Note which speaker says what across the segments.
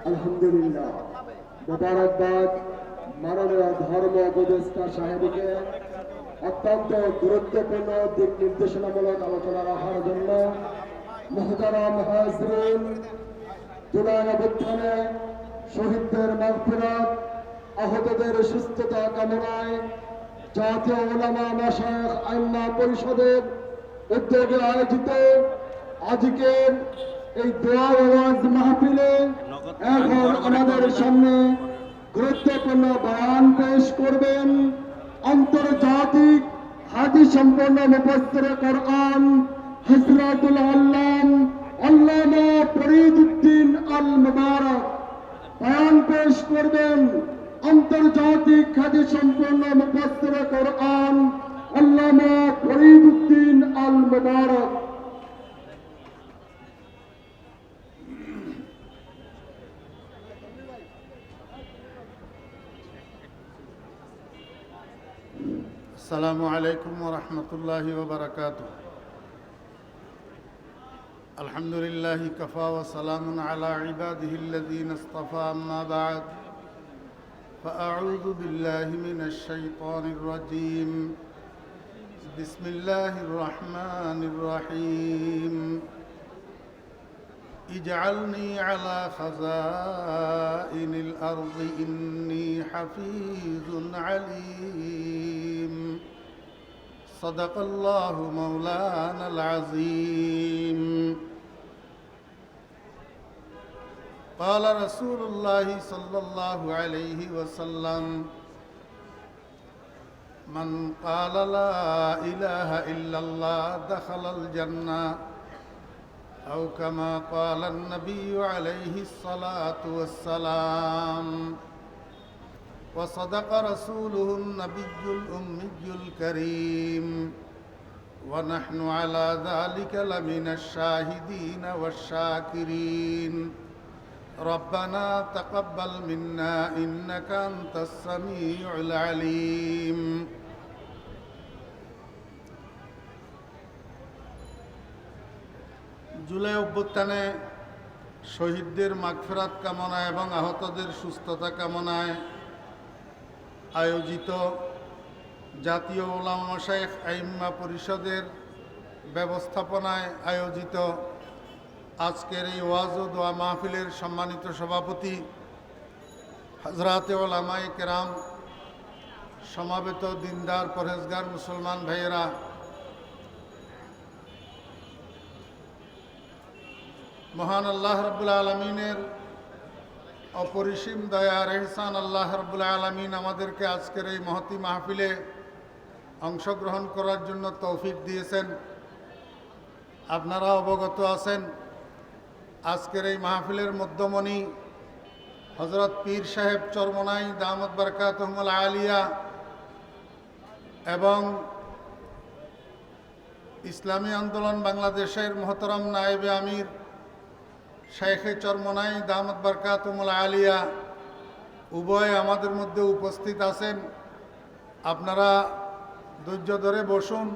Speaker 1: আলহামদুলিল্লাহ, মোবারকবাদ মাননীয় ধর্ম উপদেষ্টা সাহেবকে অত্যন্ত গুরুত্বপূর্ণ দিক নির্দেশনামূলক আলোচনা রাখার জন্য। মুহতারাম হাজরিন, জুলাই অভ্যুত্থানে শহীদদের মাগফিরাত, আহতদের সুস্থতা কামনায় জাতীয় উলামা মাশায়েখ আইম্মা পরিষদের উদ্যোগে আয়োজিত আজকের এই দোয়া ওয়াজ মাহফিলে এখন আমাদের সামনে গুরুত্বপূর্ণ বয়ান পেশ করবেন আন্তর্জাতিক হাদিস সম্পন্ন মুফাসসিরে কোরআন হযরতুল আল্লামা ফরিদউদ্দীন আল মুবারক। বয়ান পেশ করবেন আন্তর্জাতিক হাদিস সম্পন্ন মুফাসসিরে কোরআন আল্লামা ফরিদউদ্দীন আল মুবারক।
Speaker 2: السلام عليكم ورحمة الله وبركاته. الحمد لله كفى وسلام على عباده الذين اصطفى، أما بعد فأعوذ بالله من الشيطان الرجيم. بسم الله الرحمن الرحيم. اجعلني على خزائن الأرض إني حفيظ عليم. صدق الله مولانا العظيم. قال رسول الله صلى الله عليه وسلم: من قال لا إله إلا الله دخل الجنة، أو كما قال النبي عليه الصلاة والسلام. وصدق رسوله النبي الأمي الكريم، ونحن على ذلك لمن الشاهدين والشاكرين. ربنا تقبل منا إنك أنت السميع العليم. জুলাই অভ্যুত্থানে শহীদদের মাগফিরাত কামনায় এবং আহতদের সুস্থতা কামনায় আয়োজিত জাতীয় উলামা মাশায়েখ আইম্মা পরিষদের ব্যবস্থাপনায় আয়োজিত আজকের এই ওয়াজ ও দোয়া মাহফিলের সম্মানিত সভাপতি হযরতে উলামায়ে কেরাম, সমাবেত দিনদার পরহেজগার মুসলমান ভাইয়েরা, মহান আল্লাহ রাব্বুল আলামিনের অপরিসীম দয়ার এহসান আল্লাহ রাব্বুল আলামিন আমাদেরকে আজকের এই মহতি মাহফিলে অংশগ্রহণ করার জন্য তৌফিক দিয়েছেন। আপনারা অবগত আছেন, আজকের এই মাহফিলের মধ্যমণি হযরত পীর সাহেব চরমনাই দামাত বারাকাতুহুল আলিয়া এবং ইসলামী আন্দোলন বাংলাদেশের মহতরম নায়েবে আমির শেখে চরমনাই দামাত বারাকাতুহুল আলিয়া উভয় আমাদের মধ্যে উপস্থিত আছেন। আপনারা ধৈর্য ধরে বসুন।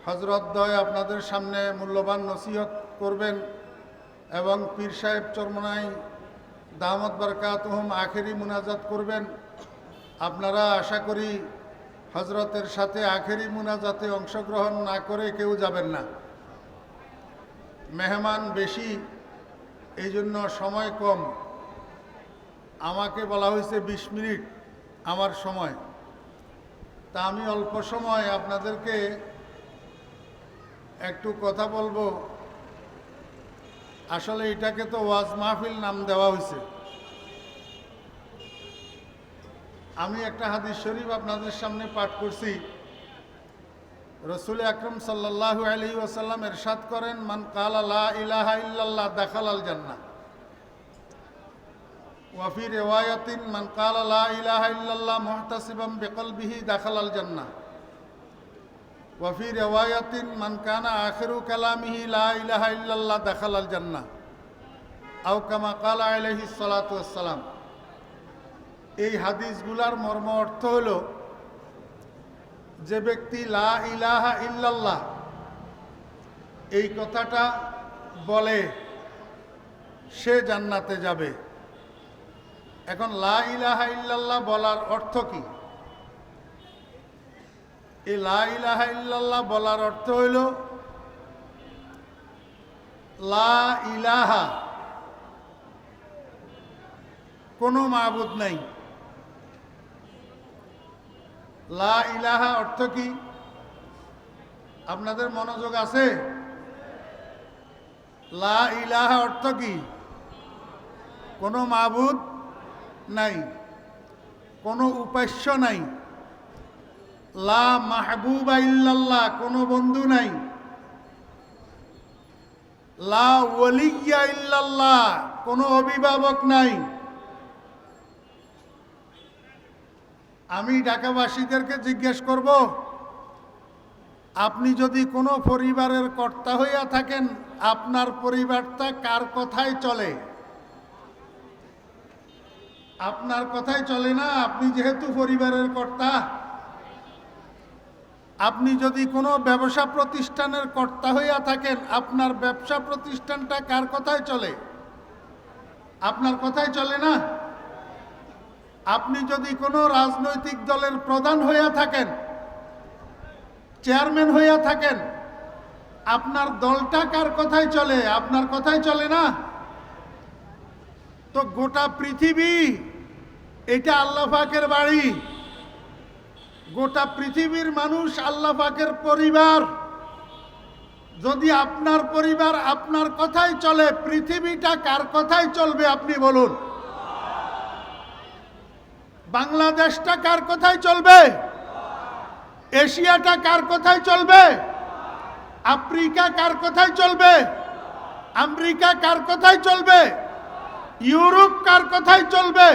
Speaker 2: হযরত দ্বয় আপনাদের সামনে মূল্যবান নসিহত করবেন এবং পীর সাহেব চরমনাই দামাত বারাকাতুহুম আখেরি মুনাজাত করবেন। আপনারা আশা করি হযরতের সাথে আখেরি মুনাজাতে অংশগ্রহণ না করে কেউ যাবেন না। মেহমান বেশি, এই জন্য সময় কম। আমাকে বলা হয়েছে 20 মিনিট আমার সময়, তা আমি অল্প সময় আপনাদেরকে একটু কথা বলবো। আসলে এটাকে তো ওয়াজ মাহফিল নাম দেওয়া হয়েছে। আমি একটা হাদিস শরীফ আপনাদের সামনে পাঠ করছি। রাসূল আকরাম সাল্লাল্লাহু আলাইহি ওয়াসাল্লাম ইরশাদ করেন, মান কালা লা ইলাহা ইল্লাল্লাহ দাখালাল জান্নাহ। ওয়া ফি রিওয়ায়াতিন মান কালা লা ইলাহা ইল্লাল্লাহ মুহতাসিবান বিকলবিহি দাখালাল জান্নাহ। ওয়া ফি রিওয়ায়াতিন মান কানা আখিরু কালামিহি লা ইলাহা ইল্লাল্লাহ দাখালাল জান্নাহ, আও কামা কালা আলাইহিস সালাতু ওয়াস সালাম। এই হাদিসগুলার মর্ম অর্থ হলো, যে ব্যক্তি লা ইলাহা ইল্লাল্লাহ এই কথাটা বলে সে জান্নাতে যাবে। এখন লা ইলাহা ইল্লাল্লাহ বলার অর্থ কি? এই লা ইলাহা ইল্লাল্লাহ বলার অর্থ হইল লা ইলাহা, কোনো মাবুদ নাই। লা ইলাহা অর্থ কি? আপনাদের মনোযোগ আছে? লা ইলাহা অর্থ কি? কোনো মাবুদ নাই, কোনো উপাস্য নাই। লা মাহবুবা ইল্লাল্লাহ, কোনো বন্ধু নাই। লা ওয়ালিয়া ইল্লাল্লাহ, কোনো অভিভাবক নাই। আমি ঢাকাবাসীদেরকে জিজ্ঞেস করব, আপনি যদি কোনো পরিবারের কর্তা হইয়া থাকেন, আপনার পরিবারটা কার কথায় চলে? আপনার কথায় চলে না? আপনি যেহেতু পরিবারের কর্তা। আপনি যদি কোনো ব্যবসা প্রতিষ্ঠানের কর্তা হইয়া থাকেন, আপনার ব্যবসা প্রতিষ্ঠানটা কার কথায় চলে? আপনার কথায় চলে না? আপনি যদি কোনো রাজনৈতিক দলের প্রধান হইয়া থাকেন, চেয়ারম্যান হইয়া থাকেন, আপনার দলটা কার কথায় চলে? আপনার কথায় চলে না? তো গোটা পৃথিবী এটা আল্লাহ পাকের বাড়ি, গোটা পৃথিবীর মানুষ আল্লাহ পাকের পরিবার। যদি আপনার পরিবার আপনার কথায় চলে, পৃথিবীটা কার কথায় চলবে আপনি বলুন? বাংলাদেশটা কার কথায় চলবে? এশিয়াটা কার কথায় চলবে? আফ্রিকা কার কথায় চলবে? আমেরিকা কার কথায় চলবে? ইউরোপ কার কথায় চলবে?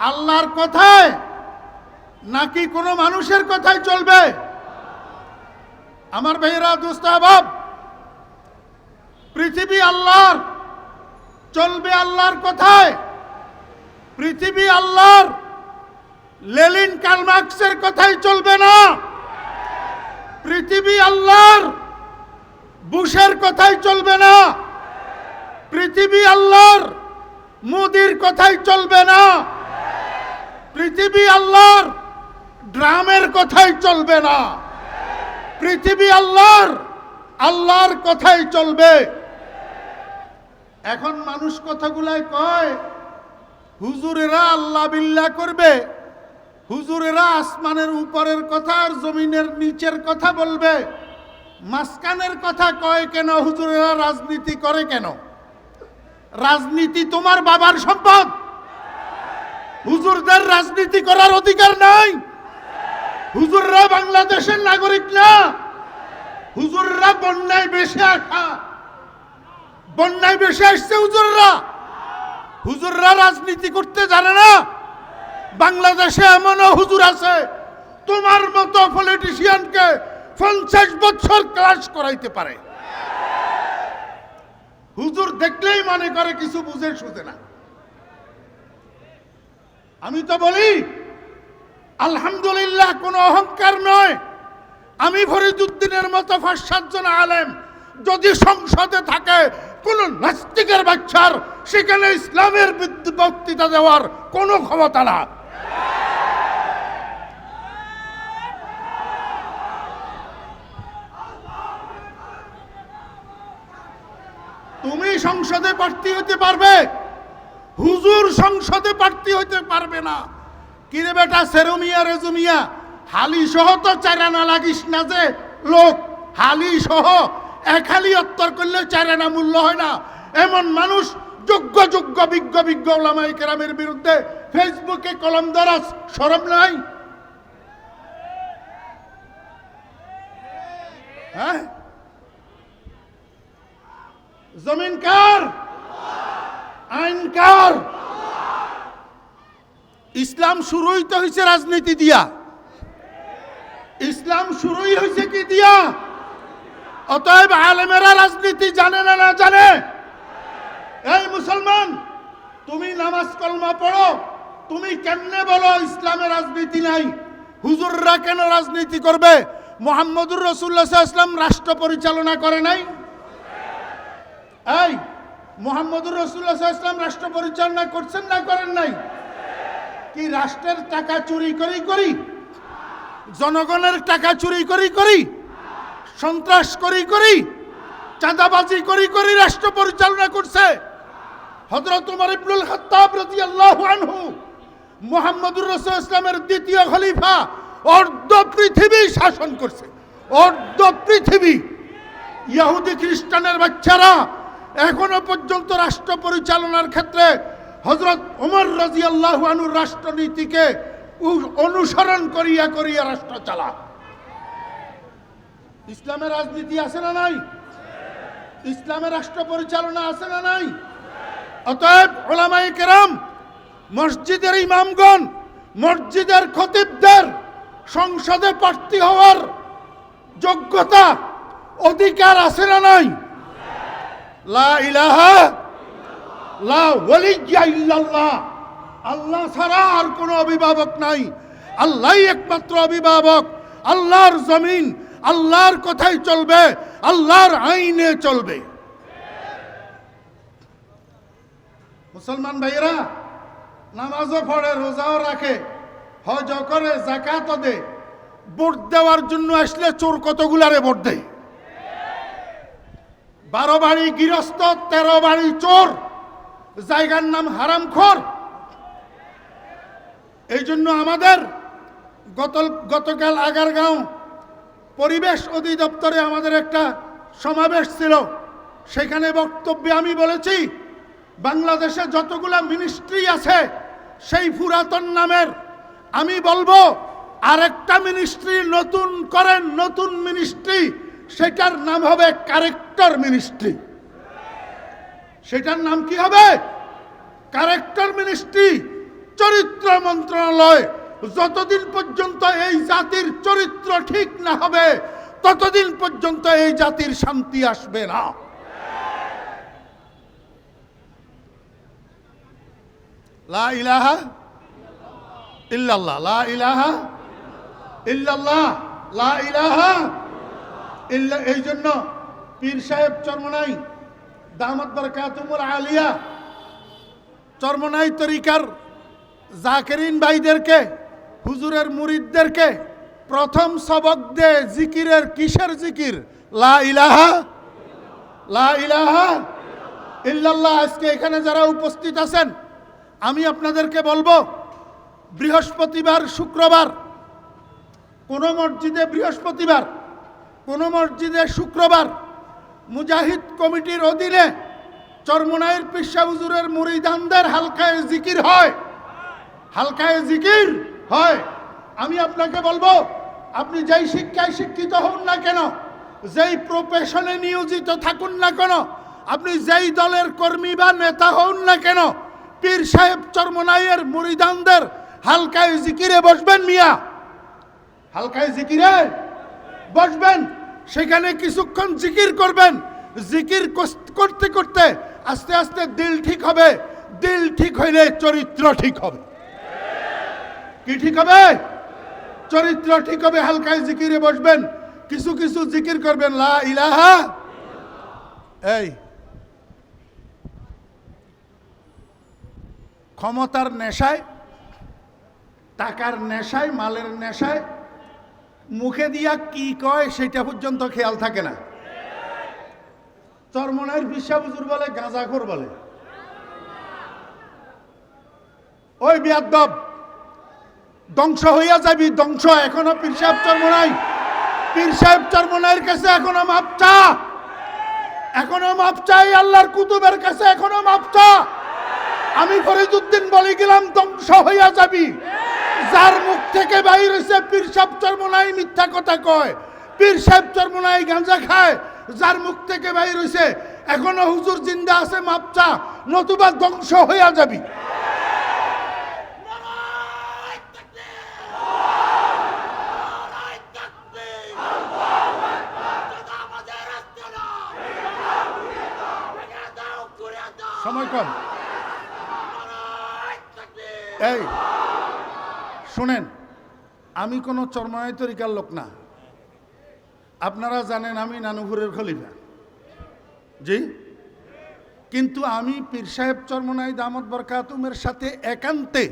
Speaker 2: আল্লাহর কথায় নাকি কোনো মানুষের কথায় চলবে? আমার ভাইয়েরা, দোস্ত আহবাব, পৃথিবী আল্লাহর, চলবে আল্লাহর কথায়। পৃথিবী আল্লাহর, লেনিন কার্ল মার্কসের কথাই চলবে না। পৃথিবী আল্লাহর, বুশের কথাই চলবে না। পৃথিবী আল্লাহর, মোদির কথাই চলবে না। পৃথিবী আল্লাহর, ড্রামের কথাই চলবে না। পৃথিবী আল্লাহর, আল্লাহর কথাই চলবে। এখন মানুষ কথাগুলাই কয়, হুজুরেরা আল্লাহ বিল্লাহ করবে, হুজুরেরা আসমানের উপরের কথা আর জমিনের নিচের কথা বলবে, মাঝখানের কথা কয় কেন? হুজুরেরা রাজনীতি করে কেন? রাজনীতি তোমার বাবার সম্পদ। হুজুরদের রাজনীতি করার অধিকার নাই। হুজুররা বাংলাদেশের নাগরিক না। হুজুররা বন্যায় ভেসে আসা, বন্যায় ভেসে আসছে হুজুররা। হুজুররা রাজনীতি করতে জানে না। বাংলাদেশে এমনও হুজুর আছে, তোমার মতো পলিটিশিয়ানকে 50 বছর ক্লাস করাইতে পারে। হুজুর দেখলেই মনে করে কিছু বুঝে সুঝে না। আমি তো বলি আলহামদুলিল্লাহ, কোনো অহংকার নয়। আমি ফরিদউদ্দিনের মতো 5-7 জন আলেম যদি সংসদে থাকে, কোন নাস্তিকের বাচ্চার সেখানে ইসলামের বক্তৃতা দেওয়ার কোনো ক্ষমতা না। তুমি সংসদে প্রার্থী হতে পারবে, হুজুর সংসদে প্রার্থী হতে পারবে না। কিরে বেটা সেরুমিয়া রেজুমিয়া, হালি সহ তো চারানা লাগিস না যে লোক। হালি সহ এক হালি অত্তর করলে চারানা মূল্য হয় না। এমন মানুষ যোগ্য যোগ্য বিজ্ঞ বিজ্ঞ ওলামায়ে কেরামের বিরুদ্ধে ফেসবুকে কলম ধরা শরম নাই? হ্যাঁ, জমিন কার? আইন কার? ইসলাম শুরুই তো হয়েছে রাজনীতি দিয়া। ইসলাম শুরুই হয়েছে কি দিয়া? অতএব আলেমেরা রাজনীতি জানে না? না জানে? এই মুসলমান, তুমি নামাজ কলমা পড়ো, তুমি কেমনে বলো ইসলামে রাজনীতি নাই? হুজুররা কেন রাজনীতি করবে? মুহাম্মদুর রাসূলুল্লাহ সাল্লাল্লাহু আলাইহি ওয়াসাল্লাম রাষ্ট্র পরিচালনা করে নাই? এই মুহাম্মদুর রাসূলুল্লাহ সাল্লাল্লাহু আলাইহি ওয়াসাল্লাম রাষ্ট্র পরিচালনা করছেন না করেন নাই? কি রাষ্ট্রের টাকা চুরি করি জনগণের টাকা চুরি করি সন্ত্রাস করি চাঁদাবাজি করি রাষ্ট্র পরিচালনা করছে? হযরত ওমর ইবনুল খাত্তাব রাদিয়াল্লাহু আনহু মুহাম্মদুর রাসূলুল্লাহ ইসলামের দ্বিতীয় খলিফা অর্ধ পৃথিবী শাসন করছে, অর্ধ পৃথিবী। ইহুদি খ্রিস্টানের বাচ্চারা এখনো পর্যন্ত রাষ্ট্র পরিচালনার ক্ষেত্রে হযরত ওমর রাদিয়াল্লাহু আনহুর রাষ্ট্রনীতিকে অনুসরণ করিয়া রাষ্ট্র চালা। ইসলামের রাজনীতি আছে না নাই? ইসলামের রাষ্ট্র পরিচালনা আছে না নাই? অতএব উলামায়ে কেরাম, মসজিদের ইমামগণ, মসজিদের খতিবদের সংসদে প্রার্থী হওয়ার যোগ্যতা অধিকার আছে না নাই? লা ইলাহা লা ওয়ালিয়্যা ইল্লাল্লাহ, আল্লাহ ছাড়া আর কোনো অভিভাবক নাই, আল্লাহই একমাত্র অভিভাবক। আল্লাহর জমিন আল্লাহর কথাই চলবে, আল্লাহর আইনে চলবে। মুসলমান ভাইয়েরা নামাজও পড়ে, রোজাও রাখে, হজও করে, যাকাতও দেয়। ভোট দেওয়ার জন্য আসলে চোর কতগুলারে ভোট দেয়? 12 বাড়ি গৃহস্থ, 13 বাড়ি চোর, জায়গার নাম হারামখোর। এই জন্য আমাদের গতকাল আগারগাঁও পরিবেশ অধিদপ্তরে আমাদের একটা সমাবেশ ছিল। সেখানে বক্তব্যে আমি বলেছি, বাংলাদেশে যতগুলা মিনিস্ট্রি আছে সেই পুরাতন নামের আমি বলবো আরেকটা মিনিস্ট্রি নতুন করেন, নতুন মিনিস্ট্রি, সেটার নাম হবে ক্যারেক্টার মিনিস্ট্রি। সেটার নাম কি হবে? ক্যারেক্টার মিনিস্ট্রি, চরিত্র মন্ত্রণালয়। যতদিন পর্যন্ত এই জাতির চরিত্র ঠিক না হবে ততদিন পর্যন্ত এই জাতির শান্তি আসবে না। লা ইলাহা ইল্লাল্লাহ, লা ইলাহা ইল্লাল্লাহ, লা ইলাহা ইল্লা। এই জন্য পীর সাহেব চরমনাই দামাত বারাকাতুহুল আলিয়া, চরমনাই তরিকার জাকেরিন ভাইদেরকে, হুজুরের মুরিদদেরকে প্রথম সবক দে জিকিরের। কিসের জিকির? লা ইলাহা ইল্লাল্লাহ। আজকে এখানে যারা উপস্থিত আছেন, আমি আপনাদেরকে বলবো, বৃহস্পতিবার, শুক্রবার কোন মসজিদে বৃহস্পতিবার, কোন মসজিদে শুক্রবার মুজাহিদ কমিটির অধীনে চরমনাইয়ের পিসা হুজুরের মুরিদানদের হালকায় জিকির হয়, হালকায় জিকির হয়। আমি আপনাকে বলবো, আপনি যেই শিক্ষায় শিক্ষিত হন না কেন, যেই প্রফেশনে নিয়োজিত থাকুন না কেন, আপনি যেই দলের কর্মী বা নেতা হন না কেন, পীর সাহেব চরমনাইয়ের মুরিদানদের হালকায় জিকিরে বসবেন মিয়া, হালকায় জিকিরে বসবেন। সেখানে কিছুক্ষণ জিকির করবেন। জিকির করতে করতে আস্তে আস্তে দিল ঠিক হবে। দিল ঠিক হইলে চরিত্র ঠিক হবে। কি ঠিক হবে? চরিত্র ঠিক হবে। হালকায় জিকিরে বসবেন, কিছু কিছু জিকির করবেন। লা ইলাহা। এই ক্ষমতার নেশায়, টাকার নেশায়, মালের নেশায় মুখে দিয়া কি কয় সেটা পর্যন্ত খেয়াল থাকে না। চরমনাইয়ের পিসা হুজুর বলে গাঁজাখোর বলে। ওই বিয়াদব, ধ্বংস হইয়া যাবি, ধ্বংস। এখনো পীর সাহেব চরমনাই, পীর সাহেব চরমনাইয়ের কাছে এখনো মাপ চা, এখনো মাপ চাই। আল্লাহর কুতুবের কাছে এখনো মাপ চা। আমি ফরিদউদ্দিন বলে গেলাম, ধ্বংস হইয়া যাবি। যার মুখ থেকে বাইর হইছে পীর সাহেব চরমনাই মিথ্যা কথা কয়, পীর সাহেব চরমনাই গাঁজা খায়, যার মুখ থেকে বাইর হইছে এখনো হুজুর জিন্দা আছে, মাপ চা, নতুবা ধ্বংস হইয়া যাবি। সময় কম। এই শুনেন, আমি কোনো চরমনাই তরিকার লোক না। আপনারা জানেন আমি নানুপুরের খলিফা। জি, কিন্তু আমি পীর সাহেব চরমনাই দামত বরকাতুমের সাথে একান্তে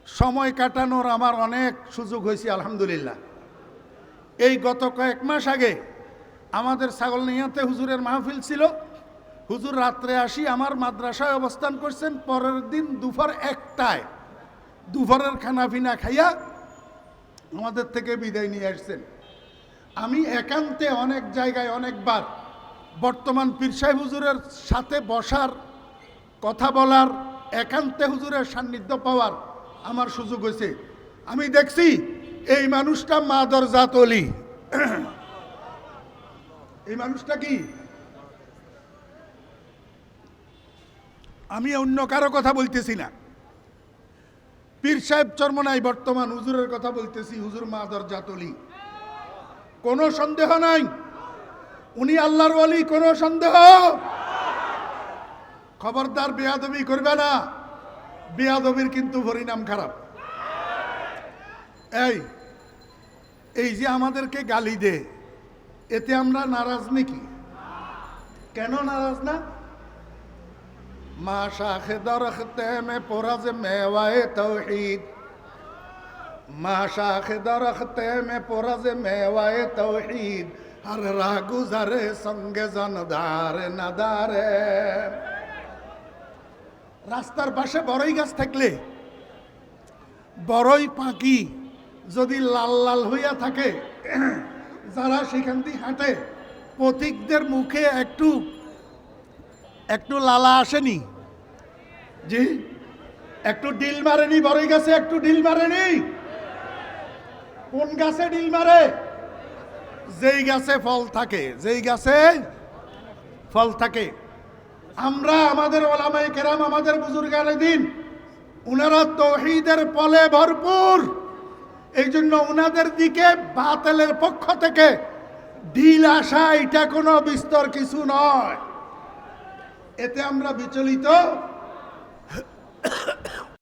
Speaker 2: সময় কাটানোর আমার অনেক সুযোগ হয়েছে আলহামদুলিল্লাহ। এই গত কয়েক মাস আগে আমাদের ছাগলনাইয়াতে হুজুরের মাহফিল ছিল। হুজুর রাত্রে আসি আমার মাদ্রাসায় অবস্থান করছেন, পরের দিন দুপুর 1টায় দুপুরের খানাপিনা খাইয়া আমাদের থেকে বিদায় নিয়ে আসছেন। আমি একান্তে অনেক জায়গায় অনেকবার বর্তমান পীর সাহেব হুজুরের সাথে বসার, কথা বলার, একান্তে হুজুরের সান্নিধ্য পাওয়ার আমার সুযোগ হয়েছে। আমি দেখছি এই মানুষটা মাদর জাত অলি। এই মানুষটা কি, আমি অন্য কারো কথা বলতেছি না, পীর সাহেব চরমনাই বর্তমান হুজুরের কথা বলতেছি। হুজুর মাদর জাত অলি, কোনো সন্দেহ নাই উনি আল্লাহর ওয়ালি, কোনো সন্দেহ। খবরদার বেয়াদবি করবে না, বেয়াদবির কিন্তু পরিণাম খারাপ। এই যে আমাদেরকে গালি দে, এতে আমরা নারাজ নাকি? কেন নারাজ না? মা শাখে দরখতে মে পোরাজ মেওয়ায়ে তৌহিদ, মা শাখে দরখতে মে পোরাজ মেওয়ায়ে তৌহিদ, আর রাহ গুজারে সঙ্গে জনদারে নাদারে। রাস্তার পাশে বড়ই গাছ থাকলে বড়ই পাখি যদি লাল লাল হইয়া থাকে, যারা সেখান দিয়ে হাঁটে পথিকদের মুখে একটু একটু লালা আসেনি? জি, একটু ডিল মারেনি? বড়ই গাছে একটু ডিল মারেনি? কোন গাছে ডিল মারে? যেই গাছে ফল থাকে, যেই গাছে ফল থাকে। আমরা আমাদের ওলামায়ে কেরাম, আমাদের বুজুর্গানে দিন, উনারা তৌহিদের ফলে ভরপুর। এই জন্য উনাদের দিকে বাতিলের পক্ষ থেকে ঢিল আসা এটা কোনো বিস্তর কিছু নয়। এতে আমরা বিচলিত